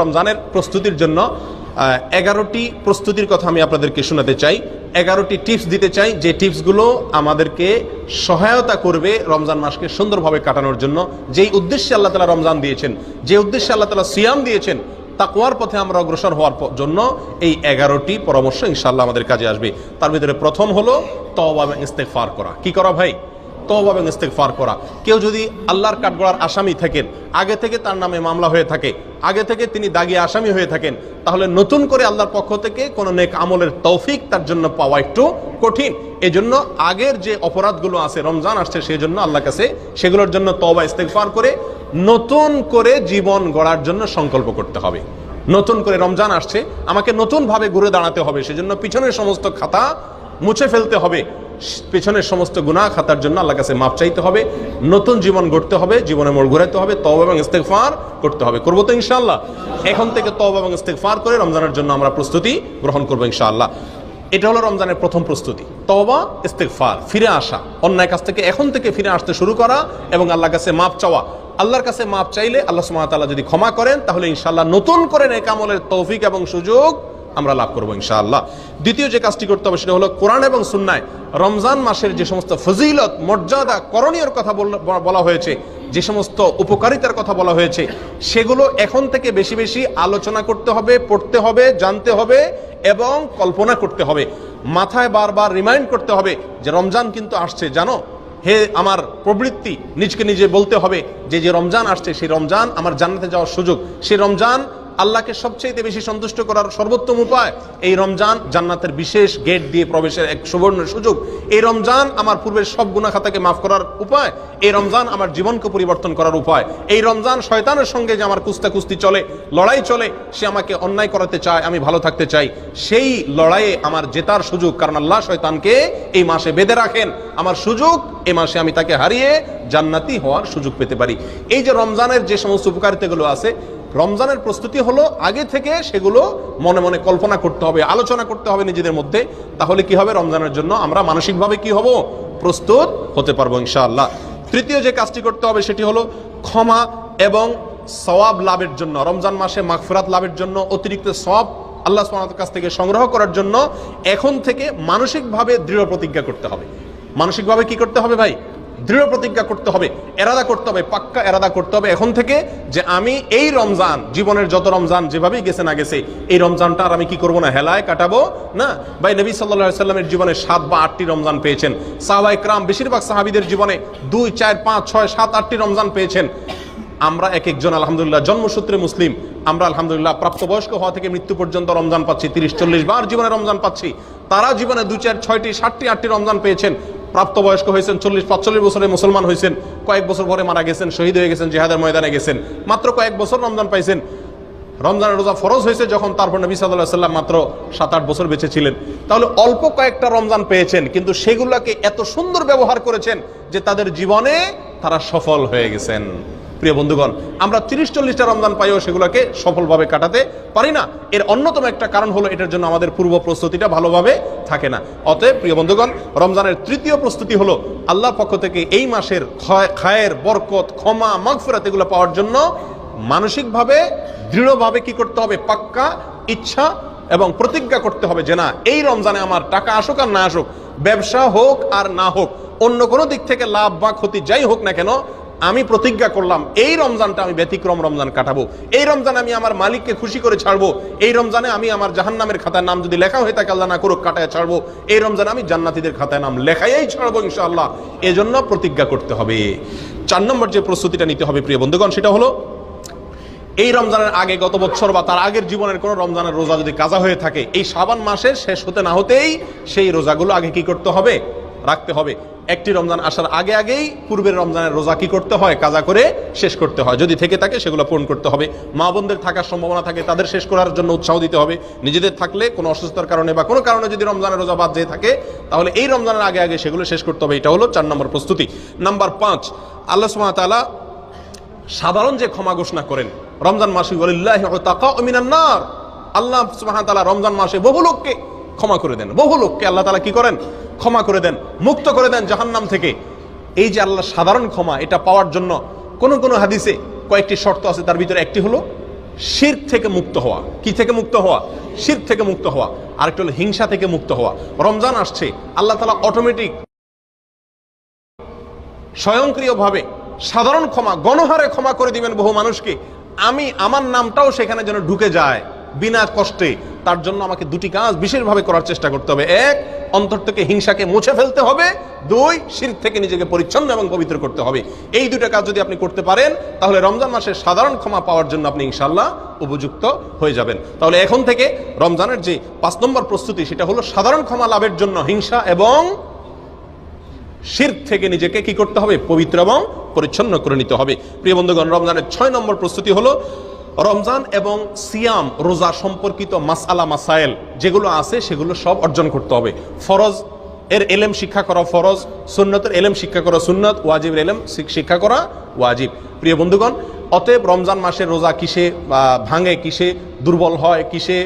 রমজানের প্রস্তুতির জন্য 11টি প্রস্তুতির কথা আমি আপনাদেরকে শোনাতে চাই। 11টি টিপস দিতে চাই, যে টিপসগুলো আমাদেরকে সহায়তা করবে রমজান মাসকে সুন্দরভাবে কাটানোর জন্য। যেই উদ্দেশ্যে আল্লাহ তাআলা রমজান দিয়েছেন, যে উদ্দেশ্যে আল্লাহ তাআলা সিয়াম দিয়েছেন, তাকওয়ার পথে আমরা অগ্রসর হওয়ার জন্য এই 11টি পরামর্শ ইনশাআল্লাহ আমাদের কাজে আসবে। তার ভিতরে প্রথম হলো তওবা এবং ইস্তেগফার করা। কি করা ভাই? তওবা এবং ইস্তেগফার করা। কেউ যদি আল্লাহর কাঠগড়ার আসামি থাকেন, আগে থেকে তার নামে মামলা হয়ে থাকে, আগে থেকে তিনি দাগী আসামি হয়ে থাকেন, তাহলে নতুন করে আল্লাহর পক্ষ থেকে কোনো নেক আমলের তৌফিক তার জন্য পাওয়া একটু কঠিন। এজন্য আগের যে অপরাধগুলো আছে, রমজান আসছে সেই জন্য আল্লাহর কাছে সেগুলোর জন্য তওবা ইস্তেগফার করে নতুন করে জীবন গড়ার জন্য সংকল্প করতে হবে। নতুন করে রমজান আসছে, আমাকে নতুনভাবে ঘুরে দাঁড়াতে হবে, সেজন্য পিছনের সমস্ত খাতা মুছে ফেলতে হবে, পেছনের সমস্ত গুনাহ খাতার জন্য আল্লাহর কাছে মাপ চাইতে হবে, নতুন জীবন গড়তে হবে, জীবনে মোড় ঘুরাতে হবে, তওবা এবং ইস্তেগফার করতে হবে। করবো তো ইনশাআল্লাহ? এখন থেকে তওবা এবং ইস্তেগফার করে রমজানের জন্য আমরা প্রস্তুতি গ্রহণ করবো ইনশাআল্লাহ। এটা হলো রমজানের প্রথম প্রস্তুতি, তওবা ইস্তেগফার, ফিরে আসা, অন্যায় কাছ থেকে এখন থেকে ফিরে আসতে শুরু করা এবং আল্লাহর কাছে মাপ চাওয়া। আল্লাহর কাছে মাপ চাইলে আল্লাহ সুবহানাহু ওয়া তাআলা যদি ক্ষমা করেন, তাহলে ইনশাআল্লাহ নতুন করে নেক আমলের তৌফিক এবং সুযোগ আমরা লাভ করবো ইনশাআল্লাহ। দ্বিতীয় যে কাজটি করতে হবে সেটা হলো কোরআন এবং সুন্নায় রমজান মাসের যে সমস্ত ফজিলত, মর্যাদা, করণীয়র কথা বলা হয়েছে, যে সমস্ত উপকারিতার কথা বলা হয়েছে, সেগুলো এখন থেকে বেশি বেশি আলোচনা করতে হবে, পড়তে হবে, জানতে হবে এবং কল্পনা করতে হবে। মাথায় বারবার রিমাইন্ড করতে হবে যে রমজান কিন্তু আসছে, জানো হে আমার প্রবৃত্তি, নিজকে নিজে বলতে হবে যে যে রমজান আসছে সেই রমজান আমার জান্নাতে যাওয়ার সুযোগ, সেই রমজান আল্লাহকে সবচেয়ে বেশি সন্তুষ্ট করার সর্বোত্তম উপায়, এই রমজান জান্নাতের বিশেষ গেট দিয়ে প্রবেশের এক সুবর্ণ সুযোগ, এই রমজান আমার পূর্বের সব গুনাহ খাতাকে মাফ করার উপায়, এই রমজান আমার জীবনকে পরিবর্তন করার উপায়, এই রমজান শয়তানের সঙ্গে যে আমার কুস্তি চলে, লড়াই চলে, সে আমাকে অন্যায় করাতে চায়, আমি ভালো থাকতে চাই, সেই লড়াইয়ে আমার জেতার সুযোগ, কারণ আল্লাহ শয়তানকে এই মাসে বেঁধে রাখেন, আমার সুযোগ এই মাসে আমি তাকে হারিয়ে জান্নাতি হওয়ার সুযোগ পেতে পারি। এই যে রমজানের যে সমস্ত উপকারিতাগুলো আছে, রমজানের প্রস্তুতি হলো আগে থেকে সেগুলো মনে মনে কল্পনা করতে হবে, আলোচনা করতে হবে নিজেদের মধ্যে। তাহলে কি হবে? রমজানের জন্য আমরা মানসিকভাবে কি হব? প্রস্তুত হতে পারবো ইনশাআল্লাহ। তৃতীয় যে কাজটি করতে হবে সেটি হলো ক্ষমা এবং সওয়াব লাভের জন্য, রমজান মাসে মাগফিরাত লাভের জন্য, অতিরিক্ত সওয়াব আল্লাহ সুবহানাহু ওয়া তাআলার কাছ থেকে সংগ্রহ করার জন্য এখন থেকে মানসিকভাবে দৃঢ় প্রতিজ্ঞা করতে হবে। মানসিকভাবে কি করতে হবে ভাই? দৃঢ় প্রতিজ্ঞা করতে হবে, এরাদা করতে হবে, পাক্কা এরাদা করতে হবে এখন থেকে যে আমি এই রমজান, জীবনের যত রমজান যেভাবেই গেছে না গেছে, এই রমজানটা আর আমি কি করবো না, হেলায় কাটাবো না। ভাই নবী সাল্লাল্লাহু আলাইহি সাল্লামের জীবনে 7 বা 8টি রমজান পেয়েছেন, সাহাবায়ে কেরাম বেশিরভাগ সাহাবীদের জীবনে 2, 4, 5, 6, 7, 8টি রমজান পেয়েছেন। আমরা এক একজন আলহামদুলিল্লাহ জন্মসূত্রে মুসলিম, আমরা আলহামদুলিল্লাহ প্রাপ্তবয়স্ক হওয়া থেকে মৃত্যু পর্যন্ত রমজান পাচ্ছি, 30-40 বার জীবনে রমজান পাচ্ছি। তারা জীবনে 2, 4, 6টি, 7টি, 8টি রমজান পেয়েছেন, প্রাপ্তবয়স্ক হয়েছেন, 40-45 বছরে মুসলমান হয়েছেন, কয়েক বছর পরে মারা গেছেন, শহীদ হয়ে গেছেন, জিহাদের ময়দানে গেছেন, মাত্র কয়েক বছর রমজান পাইছেন। রমজানের রোজা ফরজ হয়েছে যখন, তারপর নবী সাল্লাল্লাহু আলাইহি ওয়াসাল্লাম মাত্র 7-8 বছর বেঁচে ছিলেন। তাহলে অল্প কয়েকটা রমজান পেয়েছেন, কিন্তু সেগুলোকে এত সুন্দর ব্যবহার করেছেন যে তাদের জীবনে তারা সফল হয়ে গেছেন। প্রিয় বন্ধুগণ, আমরা 30-40টা রমজান পাইও সেগুলোকে সফলভাবে কাটাতে পারি না। এর অন্যতম একটা কারণ হলো এটার জন্য আমাদের পূর্ব প্রস্তুতিটা ভালোভাবে থাকে না। অতএব প্রিয় বন্ধুগণ, রমজানের তৃতীয় প্রস্তুতি হলো আল্লাহর পক্ষ থেকে এই মাসের খায়ের, বরকত, ক্ষমা, মাগফিরাত এগুলো পাওয়ার জন্য মানসিকভাবে দৃঢ়ভাবে কি করতে হবে? পাক্কা ইচ্ছা এবং প্রতিজ্ঞা করতে হবে যে না, এই রমজানে আমার টাকা আসুক আর না আসুক, ব্যবসা হোক আর না হোক, অন্য কোনো দিক থেকে লাভ বা ক্ষতি যাই হোক না কেন, আমি প্রতিজ্ঞা করলাম এই রমজানটা আমি ব্যতিক্রম রমজান কাটাবো, এই রমজানে আমি আমার মালিককে খুশি করে ছাড়বো, এই রমজানে আমি আমার জাহান্নামের খাতায় নাম যদি লেখা হয়ে থাকে আল্লাহ না করুক কাটায় ছাড়বো, এই রমজানে আমি জান্নাতীদের খাতায় নাম লেখাইয়াই ছাড়বো ইনশাআল্লাহ। এজন্য প্রতিজ্ঞা করতে হবে। 4 নম্বর যে প্রস্তুতিটা নিতে হবে প্রিয় বন্ধুগণ, সেটা হলো এই রমজানের আগে গত বছর বা তার আগের জীবনের কোনো রমজানের রোজা যদি কাজা হয়ে থাকে, এই শাবান মাসের শেষ হতে না হতেই সেই রোজাগুলো আগে কি করতে হবে? রাখতে হবে। একটি রমজান আসার আগে আগেই পূর্বের রমজানের রোজা কি করতে হয়? কাজা করে শেষ করতে হয়। যদি থেকে থাকে সেগুলো পূরণ করতে হবে। মা বোনদের থাকার সম্ভাবনা থাকে তাদের শেষ করার জন্য উৎসাহ দিতে হবে। নিজেদের থাকলে কোনো অসুস্থতার কারণে বা কোনো কারণে যদি রমজানের রোজা বাদ যেয়ে থাকে, তাহলে এই রমজানের আগে আগে সেগুলো শেষ করতে হবে। এটা হলো 4 নম্বর প্রস্তুতি। নাম্বার 5, আল্লাহ সুবহানাহু ওয়া তাআলা সাধারণ যে ক্ষমা ঘোষণা করেন রমজান মাসে, ওয়ালিল্লাহি উতাকাউ মিনান নার, আল্লাহ সুবহানাহু ওয়া তাআলা রমজান মাসে বহু লোককে ক্ষমা করে দেন, বহু লোককে আল্লাহ তাআলা কি করেন? ক্ষমা করে দেন, মুক্ত করে দেন জাহান্নাম থেকে। এই যে আল্লাহ সাধারণ ক্ষমা, এটা পাওয়ার জন্য কোন কোন হাদিসে কয়েকটি শর্ত আছে, তার ভিতরে একটি হলো শিরক থেকে মুক্ত হওয়া। কি থেকে মুক্ত হওয়া? শিরক থেকে মুক্ত হওয়া। আরেকটা হলো হিংসা থেকে মুক্ত হওয়া। রমজান আসছে, আল্লাহ তাআলা অটোমেটিক স্বয়ংক্রিয়ভাবে সাধারণ ক্ষমা, গণহারে ক্ষমা করে দিবেন বহু মানুষকে। আমার নামটাও সেখানে যেন ঢুকে যায় বিনা কষ্টে, তার জন্য আমাকে দুটি কাজ বিশেষভাবে করার চেষ্টা করতে হবে। এক, অন্তর থেকে হিংসাকে মুছে ফেলতে হবে। দুই, শিরক থেকে নিজেকে পরিচ্ছন্ন এবং পবিত্র করতে হবে। এই দুটো কাজ যদি আপনি করতে পারেন, তাহলে রমজান মাসে সাধারণ ক্ষমা পাওয়ার জন্য আপনি ইনশাআল্লাহ উপযুক্ত হয়ে যাবেন। তাহলে এখন থেকে রমজানের যে 5 নম্বর প্রস্তুতি, সেটা হলো সাধারণ ক্ষমা লাভের জন্য হিংসা এবং শিরক থেকে নিজেকে কি করতে হবে? পবিত্র এবং পরিচ্ছন্ন করে নিতে হবে। প্রিয় বন্ধুগণ, রমজানের 6 নম্বর প্রস্তুতি হলো রমজান এবং সিয়াম, রোজা সম্পর্কিত মাসআলা মাসাইল যেগুলো আছে সেগুলো সব অর্জন করতে হবে। ফরজ এর এলেম শিক্ষা করা ফরজ, সুন্নতের এলেম শিক্ষা করা সুন্নত, ওয়াজিবের এলেম শিক্ষা করা ওয়াজিব। প্রিয় বন্ধুগণ, অতএব রমজান মাসের রোজা কিসে ভাঙে, কিসে দুর্বল হয়, কিসে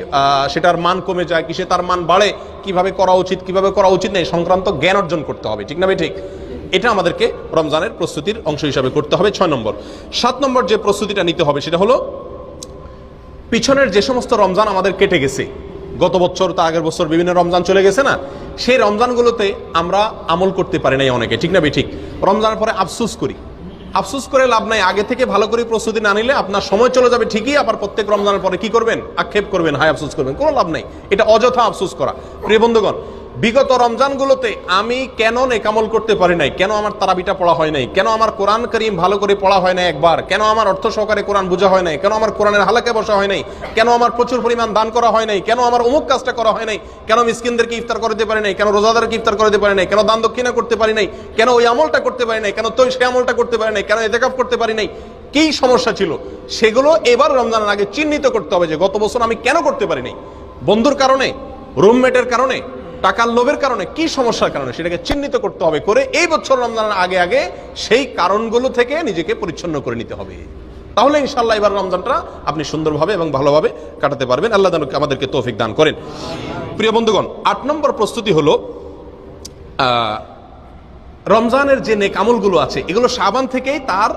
সেটার মান কমে যায়, কিসে তার মান বাড়ে, কিভাবে করা উচিত কিভাবে করা উচিত নেই সংক্রান্ত জ্ঞান অর্জন করতে হবে। ঠিক না ভাই? ঠিক। এটা আমাদেরকে রমজানের প্রস্তুতির অংশ হিসাবে করতে হবে। 6 নম্বর। 7 নম্বর যে প্রস্তুতিটা নিতে হবে সেটা হলো পিছনের যে সমস্ত রমজান আমাদের কেটে গেছে, গত বছর তা আগের বছর বিভিন্ন রমজান চলে গেছে না, সেই রমজানগুলোতে আমরা আমল করতে পারি নাই অনেকে। ঠিক না ভাই? ঠিক। রমজানের পরে আফসোস করি। আফসোস করে লাভ নাই। আগে থেকে ভালো করে প্রস্তুতি না নিলে আপনার সময় চলে যাবে ঠিকই, আবার প্রত্যেক রমজানের পরে কি করবেন? আক্ষেপ করবেন, হায় আফসোস করবেন। কোনো লাভ নাই, এটা অযথা আফসোস করা। প্রিয় বন্ধুগণ, বিগত রমজানগুলোতে আমি কেন নেকামল করতে পারি নাই? কেন আমার তারাবিটা পড়া হয় নাই? কেন আমার কোরআন কারীম ভালো করে পড়া হয় নাই একবার? কেন আমার অর্থ সহকারে কোরআন বোঝা হয় নাই? কেন আমার কোরআনের হালাকে বসা হয় নাই? কেন আমার প্রচুর পরিমাণ দান করা হয় নাই? কেন আমার অমুক কাজটা করা হয় নাই? কেন মিসকিনদেরকে ইফতার করতে পারি নাই? কেন রোজাদারকে ইফতার করতে পারি নাই? কেন দান দক্ষিণা করতে পারি নাই? কেন ওই আমলটা করতে পারি নাই? কেন সেই আমলটা করতে পারি নাই? কেন ইতিকাফ করতে পারি নাই? কি সমস্যা ছিল সেগুলো এবার রমজানের আগে চিহ্নিত করতে হবে যে গত বছর আমি কেন করতে পারি নাই। বন্ধুর কারণে, রুমমেটের কারণে, টাকার লোভের কারণে, কি সমস্যার কারণে, সেটাকে চিহ্নিত করতে হবে। করে এই বছর রমজানের আগে আগে সেই কারণগুলো থেকে নিজেকে পরিচ্ছন্ন করে নিতে হবে। তাহলে ইনশাআল্লাহ এবার রমজানটা আপনি সুন্দরভাবে এবং ভালোভাবে কাটাতে পারবেন। আল্লাহ আমাদেরকে তৌফিক দান করেন। প্রিয় বন্ধুগণ, 8 নম্বর প্রস্তুতি হলো রমজানের যে নেক আমলগুলো আছে এগুলো শাবান থেকেই তার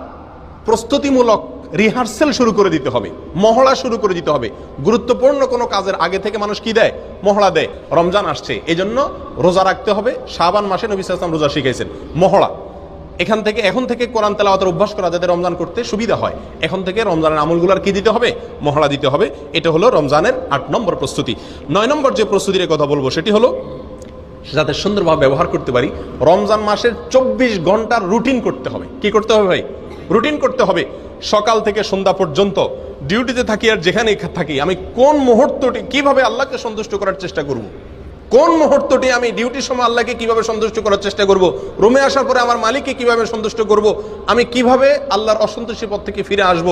প্রস্তুতিমূলক রিহার্সেল শুরু করে দিতে হবে, মহড়া শুরু করে দিতে হবে। গুরুত্বপূর্ণ কোনো কাজের আগে থেকে মানুষ কি দেয়? মহড়া দেয়। রমজান আসছে, এই জন্য রোজা রাখতে হবে। শাবান মাসে নবী সাল্লাল্লাহু আলাইহি ওয়াসাল্লাম রোজা শিখাইছেন। মহড়া এখন থেকে কোরআন তেলাওয়াতের অভ্যাস করা যাতে রমজান করতে সুবিধা হয়, এখন থেকে রমজানের আমলগুলোর কি দিতে হবে? মহড়া দিতে হবে। এটা হলো রমজানের 8 নম্বর প্রস্তুতি। 9 নম্বর যে প্রস্তুতির কথা বলবো সেটি হলো যাতে সুন্দরভাবে ব্যবহার করতে পারি, রমজান মাসের 24 ঘন্টার রুটিন করতে হবে। কি করতে হবে ভাই? রুটিন করতে হবে। সকাল থেকে সন্ধ্যা পর্যন্ত ডিউটিতে থাকি আর যেখানেই থাকি, আমি কোন মুহূর্তটি কিভাবে আল্লাহকে সন্তুষ্ট করার চেষ্টা করব, কোন মুহূর্তটি আমি ডিউটির সময় আল্লাহকে কিভাবে সন্তুষ্ট করার চেষ্টা করব, রুমে আসার পরে আমার মালিককে কিভাবে সন্তুষ্ট করব, আমি কিভাবে আল্লাহর অসন্তুষ্টির পথ থেকে ফিরে আসব,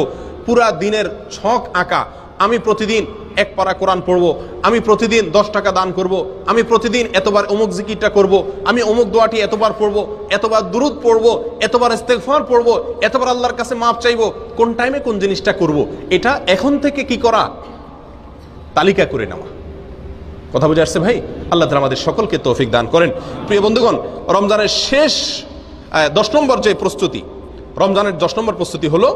পুরা দিনের ছক আঁকা। আমি প্রতিদিন 1 পারা কোরআন পড়ব, আমি প্রতিদিন 10 টাকা দান করব, আমি প্রতিদিন এতবার অমুক জিকিরটা করব, আমি অমুক দোয়াটি এতবার পড়ব, এতবার দুরূদ পড়ব, এতবার ইস্তেগফার পড়ব, এতবার আল্লাহর কাছে মাফ চাইব, কোন টাইমে কোন জিনিসটা করব। এটা এখন থেকে কি করা? তালিকা করে নেওয়া। কথা বুঝে আসছে ভাই? আল্লাহ তাআলা আমাদের সকলকে তৌফিক দান করেন। প্রিয় বন্ধুগণ, রমজানের শেষ 10 নম্বর যে প্রস্তুতি, রমজানের 10 নম্বর প্রস্তুতি হলো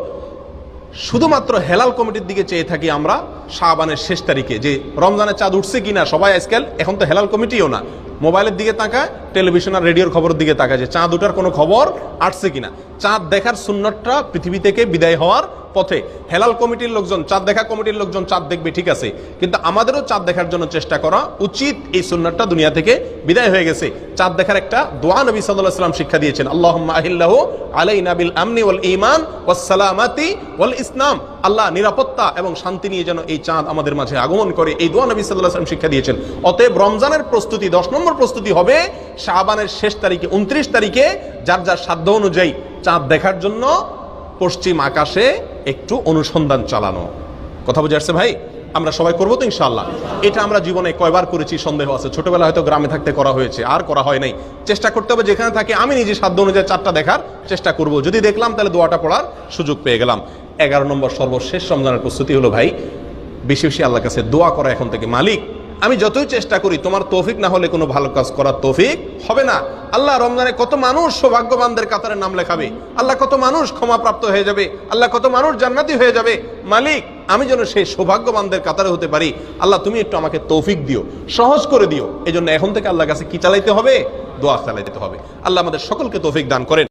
শুধুমাত্র হেলাল কমিটির দিকে চেয়ে থাকি আমরা শাবানের শেষ তারিখে যে রমজানের চাঁদ উঠছে কিনা। সবাই আজকাল এখন তো হেলাল কমিটিও না, মোবাইলের দিকে তাকায়, টেলিভিশন আর রেডিওর খবরের দিকে তাকায় যে চাঁদ ওঠার কোনো খবর আসছে কিনা। চাঁদ দেখার সুন্নতটা পৃথিবী থেকে বিদায় হওয়ার পথে। হেলাল কমিটির লোকজন, চাঁদ দেখা কমিটির লোকজন চাঁদ দেখবে, ঠিক আছে, কিন্তু আমাদেরও চাঁদ দেখার জন্য চেষ্টা করা উচিত। এই সুন্নতটা দুনিয়া থেকে বিদায় হয়ে গেছে। চাঁদ দেখার একটা দোয়া নবী সাল্লাল্লাহু আলাইহি ওয়াসাল্লাম শিক্ষা দিয়েছেন, আল্লাহুম্মা আহিল্লাহু আলাইনা বিল আমনি ওয়াল ঈমান ওয়াস সালামাতি ওয়াল ইসলাম। আল্লাহ নিরাপত্তা এবং শান্তি নিয়ে যেন এই চাঁদ আমাদের মাঝে আগমন করে, এই দোয়া নবী সাল্লাল্লাহু আলাইহি ওয়াসাল্লাম শিক্ষা দিয়েছেন। অতএব রমজানের প্রস্তুতি 10 নম্বর প্রস্তুতি হবে শাবানের শেষ তারিখে 29 তারিখে যার যার সাধ্য অনুযায়ী চাঁদ দেখার জন্য পশ্চিম আকাশে একটু অনুসন্ধান চালানো। কথা বুঝে আসছে ভাই? আমরা সবাই করবো তো ইনশাআল্লাহ। এটা আমরা জীবনে কয়বার করেছি সন্দেহ আছে। ছোটবেলা হয়তো গ্রামে থাকতে করা হয়েছে, আর করা হয় নাই। চেষ্টা করতে হবে যেখানে থাকি আমি নিজে সাধ্য অনুযায়ী চাঁদটা দেখার চেষ্টা করব। যদি দেখলাম তাহলে দোয়াটা পড়ার সুযোগ পেয়ে গেলাম। 11 নম্বর সর্বশেষ রমজানের প্রস্তুতি হলো ভাই বেশি বেশি আল্লাহর কাছে দোয়া করা এখন থেকে। মালিক, আমি যতই চেষ্টা করি তোমার তৌফিক না হলে কোনো ভালো কাজ করার তৌফিক হবে না। আল্লাহ, রমজানে কত মানুষ সৌভাগ্যবানদের কাতারে নাম লেখাবে, আল্লাহ কত মানুষ ক্ষমাপ্রাপ্ত হয়ে যাবে, আল্লাহ কত মানুষ জান্নাতি হয়ে যাবে। মালিক, আমি যেন সেই সৌভাগ্যবানদের কাতারে হতে পারি। আল্লাহ তুমি একটু আমাকে তৌফিক দিও, সহজ করে দিও। এই জন্য এখন থেকে আল্লাহর কাছে কি চালাইতে হবে? দোয়া চালাইতে হবে। আল্লাহ আমাদের সকলকে তৌফিক দান করেন।